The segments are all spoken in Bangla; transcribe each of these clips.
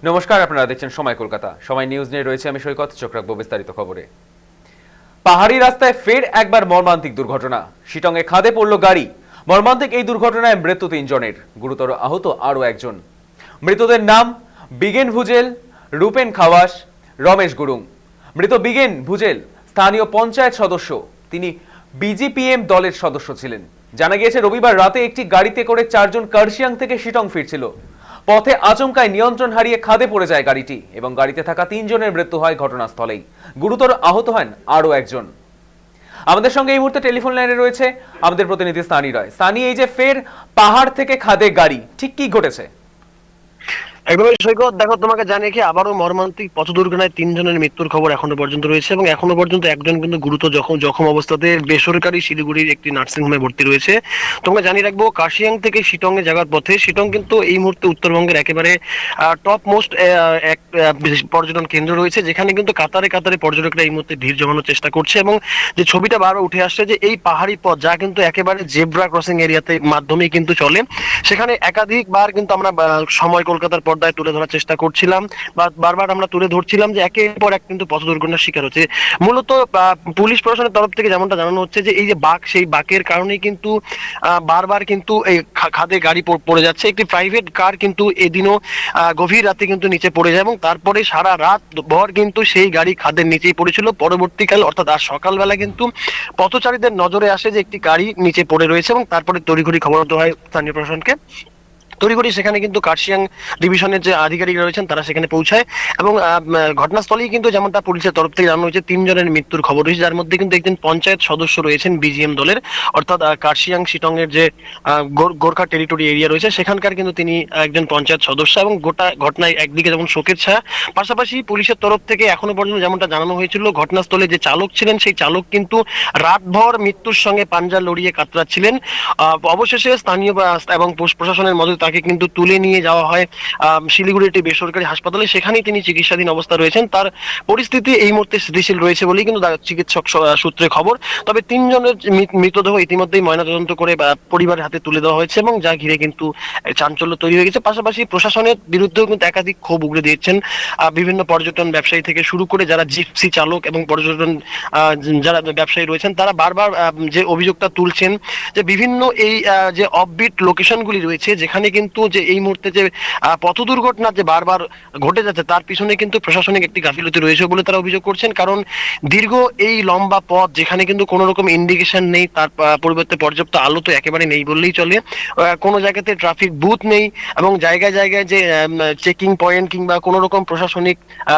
নমস্কার, আপনারা দেখছেন সময় কলকাতা। সময় নিউজ নিয়ে রয়েছে আমি সৈকত। চোখ রাখবো বিস্তারিত খবরে। পাহাড়ি রাস্তায় ফের একবার মর্মান্তিক দুর্ঘটনা। শিটংয়ে খাদে পড়ল গাড়ি। মর্মান্তিক এই দুর্ঘটনায় মৃত্যু ৩ জনের, গুরুতর আহত আরও একজন। মৃতদের নাম বিগেন ভুজেল, রূপেন খাওয়াস, রমেশ গুরুং। মৃত বিগেন ভুজেল স্থানীয় পঞ্চায়েত সদস্য। তিনি বিজিপিএম দলের সদস্য ছিলেন। জানা গিয়েছে রবিবার রাতে একটি গাড়িতে করে 4 জন কার্শিয়াং থেকে শিটং ফিরছিল। পথে আচমকায় নিয়ন্ত্রণ হারিয়ে খাদে পড়ে যায় গাড়িটি এবং গাড়িতে থাকা 3 জনের মৃত্যু হয় ঘটনাস্থলেই। গুরুতর আহত হন আরও একজন। আমাদের সঙ্গে এই মুহূর্তে টেলিফোন লাইনে রয়েছে আমাদের প্রতিনিধি স্থানী রায়। স্থানী, এই যে ফের পাহাড় থেকে খাদে গাড়ি, ঠিক কি ঘটেছে? একদমই সৈকত, দেখো তোমাকে জানিয়ে কি আবারও মর্মান্তিক পথ দুর্ঘটনায় 3 জনের মৃত্যুর খবর এখনো পর্যন্ত রয়েছে এবং এখনো পর্যন্ত একজন কিন্তু গুরুতর জখম অবস্থাতে বেসরকারি শিলিগুড়ির একটি নার্সিং হোমে ভর্তি রয়েছে। তোমাকে জানিয়ে রাখবো, কার্শিয়াং থেকে শিটং এ যাওয়ার পথে, শিটং কিন্তু এই মুহূর্তে উত্তরবঙ্গের একেবারে টপ মোস্ট এক পর্যটন কেন্দ্র রয়েছে, যেখানে কিন্তু কাতারে কাতারে পর্যটকরা এই মুহূর্তে ভিড় জমানোর চেষ্টা করছে। এবং যে ছবিটা বারবার উঠে আসছে যে এই পাহাড়ি পথ, যা কিন্তু একেবারে জেব্রা ক্রসিং এরিয়াতে মাধ্যমে কিন্তু চলে, সেখানে একাধিকবার কিন্তু আমরা সময় কলকাতার পর্দায় তুলে ধরার চেষ্টা করছিলাম বা বারবার আমরা তুলে ধরছিলাম যে একের পর এক কিন্তু পথ দুর্ঘটনার শিকার হচ্ছে। মূলত পুলিশ প্রশাসনের তরফ থেকে যেমনটা জানানো হচ্ছে যে এই যে বাঁক, সেই বাঁকের কারণেই কিন্তু বারবার কিন্তু এই খাদে গাড়ি পড়ে যাচ্ছে। একটি প্রাইভেট কার কিন্তু এদিনও গভীর রাতে কিন্তু নিচে পড়ে যায় এবং তারপরে সারা রাত ভর কিন্তু সেই গাড়ি খাদের নিচেই পড়েছিল। পরবর্তীকালে অর্থাৎ আজ সকালবেলা কিন্তু পথচারীদের নজরে আসে যে একটি গাড়ি নিচে পড়ে রয়েছে এবং তারপরে তড়িঘড়ি খবর দেওয়া হয় স্থানীয় প্রশাসনকে। তড়িঘড়ি সেখানে কিন্তু কার্শিয়াং ডিভিশনের যে আধিকারিকরা রয়েছেন তারা সেখানে পৌঁছায় এবং ঘটনাস্থলেই কিন্তু যেমনটা পুলিশের তরফ থেকে জানানো হয়েছে 3 জনের মৃত্যুর খবর রয়েছে, যার মধ্যে কিন্তু একজন পঞ্চায়েত সদস্য রয়েছেন বিজিএম দলের, অর্থাৎ কার্শিয়াং শিটং এর যে গোর্খা টেরিটরি এরিয়া রয়েছে সেখানকার কিন্তু তিনি একজন পঞ্চায়েত সদস্য। এবং গোটা ঘটনায় একদিকে যেমন শোকের ছায়া, পাশাপাশি পুলিশের তরফ থেকে এখনো পর্যন্ত যেমনটা জানানো হয়েছিল, ঘটনাস্থলে যে চালক ছিলেন সেই চালক কিন্তু রাতভর মৃত্যুর সঙ্গে পাঞ্জা লড়িয়ে কাতরাচ্ছিলেন। অবশেষে স্থানীয় এবং প্রশাসনের মদতে তাকে কিন্তু তুলে নিয়ে যাওয়া হয় শিলিগুড়ির একটি বেসরকারি হাসপাতালে। সেখানেই তিনি চিকিৎসাধীন অবস্থা রয়েছেন। তার পরিস্থিতি এই মুহূর্তে স্থিতিশীল রয়েছে বলেই কিন্তু চিকিৎসক সূত্রে খবর। তবে 3 জনের মৃতদেহ ইতিমধ্যেই ময়নাতদন্ত করে পরিবারের হাতে তুলে দেওয়া হয়েছে এবং যা ঘিরে কিন্তু চাঞ্চল্য তৈরি হয়ে গেছে। পাশাপাশি প্রশাসনের বিরুদ্ধেও কিন্তু একাধিক ক্ষোভ উগড়ে দিয়েছেন বিভিন্ন পর্যটন ব্যবসায়ী থেকে শুরু করে যারা জিপসি চালক এবং পর্যটন যারা ব্যবসায়ী রয়েছেন, তারা বারবার যে অভিযোগটা তুলছেন যে বিভিন্ন এই যে অফবিট লোকেশনগুলি রয়েছে, যেখানে কিন্তু যে এই মুহূর্তে যে পথ দুর্ঘটনা যে বারবার ঘটে যাচ্ছে, তার পিছনে কিন্তু প্রশাসনিক একটি গাফিলতি রয়েছে বলে তারা অভিযোগ করছেন। কারণ দীর্ঘ এই লম্বা পথ যেখানে কিন্তু কোনো রকম ইন্ডিকেশন নেই, তার পরিবর্তে পর্যাপ্ত আলো তো একেবারে নেই বললেই চলে, কোনো জায়গাতে ট্রাফিক বুথ নেই এবং জায়গায় জায়গায় যে চেকিং পয়েন্ট কিংবা কোনো রকম প্রশাসনিক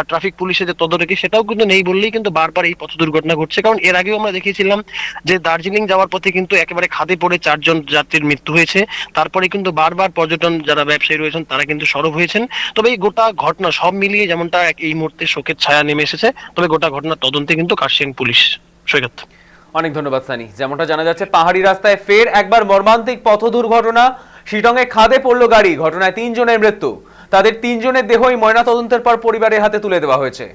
ট্রাফিক পুলিশের যে তদারকি সেটাও কিন্তু নেই বললেই কিন্তু বারবার এই পথ দুর্ঘটনা ঘটছে। কারণ এর আগেও আমরা দেখিয়েছিলাম যে দার্জিলিং যাওয়ার পথে কিন্তু একেবারে খাদে পড়ে 4 জন যাত্রীর মৃত্যু হয়েছে। তারপরে কিন্তু বারবার পর্যটন যারা ব্যবসায়ী রয়েছেন তারা কিন্তু সরব হয়েছেন। তবে এই গোটা ঘটনা সব মিলিয়ে যেমনটা এই মুহূর্তে শোকের ছায়া নেমে এসেছে, তবে গোটা ঘটনার তদন্তে কিন্তু কার্শিয়াং পুলিশ। সৈকত, অনেক ধন্যবাদ সানি। যেমনটা জানা যাচ্ছে, পাহাড়ি রাস্তায় ফের একবার মর্মান্তিক পথ দুর্ঘটনা। শিটংয়ে খাদে পড়ল গাড়ি, ঘটনায় 3 জনের মৃত্যু। তাদের 3 জনের দেহই ময়নাতদন্তের পর পরিবারের হাতে তুলে দেওয়া হয়েছে।